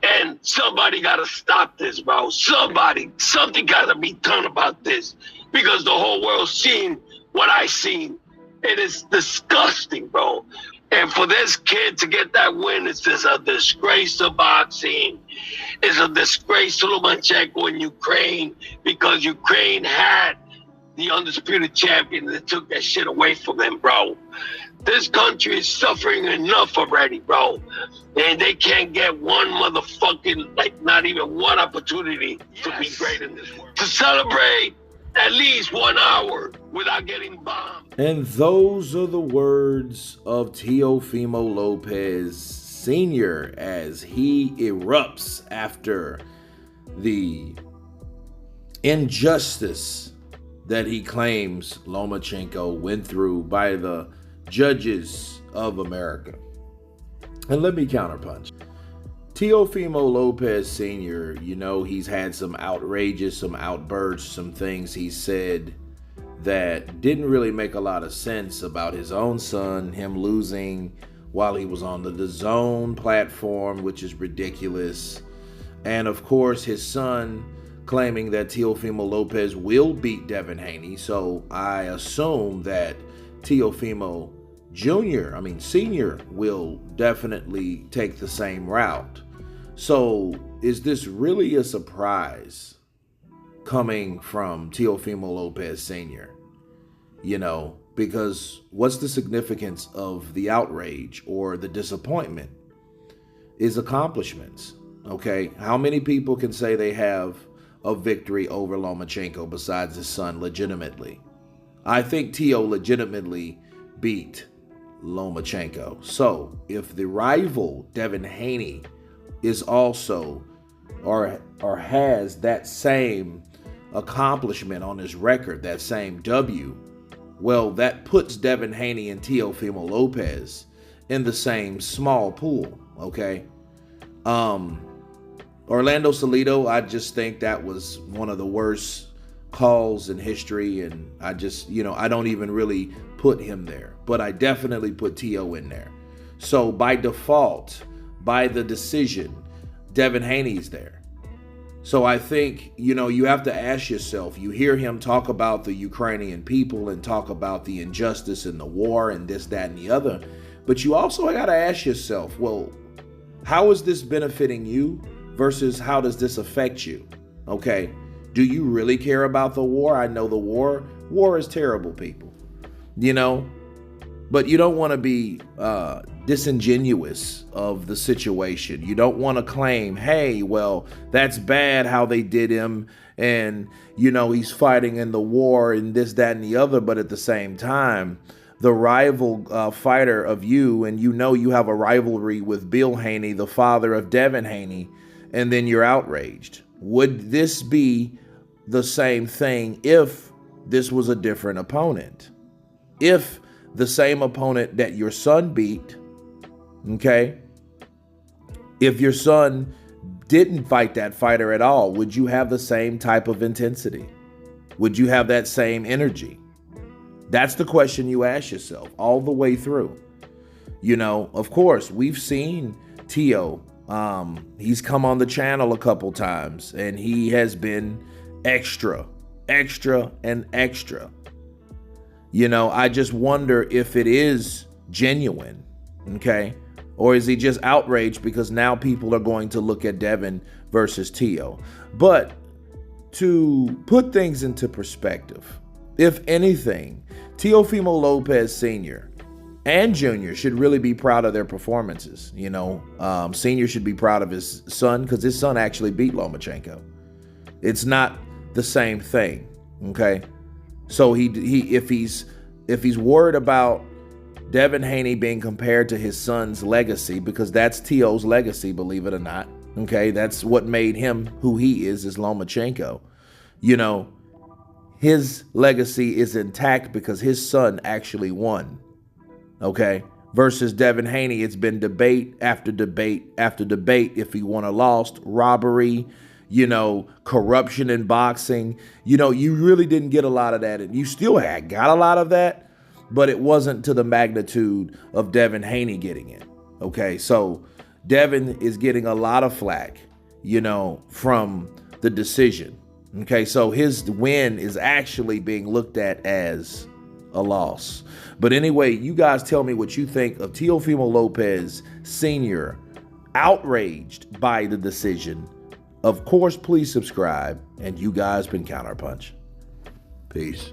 And somebody got to stop this, bro. Something got to be done about this because the whole world's seen what I seen. It is disgusting, bro. And for this kid to get that win, it's just a disgrace to boxing. It's a disgrace to Lomachenko in Ukraine because Ukraine had the undisputed champion that took that shit away from him, bro. This country is suffering enough already, bro. And they can't get one motherfucking, like, not even one opportunity to be great in this world. To celebrate at least 1 hour without getting bombed. And those are the words of Teofimo Lopez Sr. as he erupts after the injustice that he claims Lomachenko went through by the judges of America. And let me counterpunch. Teofimo Lopez Sr., you know, he's had some outrages, some outbursts, some things he said that didn't really make a lot of sense about his own son, him losing while he was on the DAZN platform, which is ridiculous. And of course, his son claiming that Teofimo Lopez will beat Devin Haney. So I assume that Teofimo Sr. will definitely take the same route. So is this really a surprise coming from Teofimo Lopez Sr.? You know, because what's the significance of the outrage or the disappointment is accomplishments. Okay, how many people can say they have a victory over Lomachenko besides his son legitimately? I think Teo legitimately beat Lomachenko. So if the rival Devin Haney is also or has that same accomplishment on his record, that same W, well, that puts Devin Haney and Teofimo Lopez in the same small pool, okay? Orlando Salido, I just think that was one of the worst calls in history, and I just, I don't even really put him there, but I definitely put Teo in there. So by default, by the decision, Devin Haney's there. So I think, you have to ask yourself, you hear him talk about the Ukrainian people and talk about the injustice in the war and this, that, and the other, but you also got to ask yourself, well, how is this benefiting you versus how does this affect you? Okay, do you really care about the war? I know the war is terrible, people, but you don't want to be disingenuous of the situation. You don't want to claim, hey, well, that's bad how they did him, and he's fighting in the war and this, that, and the other, but at the same time, the rival fighter of you, and you have a rivalry with Bill Haney, the father of Devin Haney, and then you're outraged. Would this be the same thing if this was a different opponent? If the same opponent that your son beat, okay, if your son didn't fight that fighter at all, would you have the same type of intensity? Would you have that same energy? That's the question you ask yourself all the way through. Of course, we've seen Teo. He's come on the channel a couple times, and he has been extra. I just wonder if it is genuine, okay? Or is he just outraged because now people are going to look at Devin versus Teo? But to put things into perspective, if anything, Teofimo Lopez Sr. and Jr. should really be proud of their performances. Senior should be proud of his son because his son actually beat Lomachenko. It's not the same thing, okay? So if he's worried about Devin Haney being compared to his son's legacy, because that's Teo's legacy, believe it or not, okay? That's what made him who he is Lomachenko. His legacy is intact because his son actually won, okay? Versus Devin Haney, it's been debate after debate after debate if he won or lost, robbery, corruption in boxing. You really didn't get a lot of that. And you still got a lot of that, but it wasn't to the magnitude of Devin Haney getting it. Okay, so Devin is getting a lot of flack, from the decision. Okay, so his win is actually being looked at as a loss. But anyway, you guys tell me what you think of Teofimo Lopez Sr. outraged by the decision. Of course, please subscribe. And you guys been Counterpunch. Peace.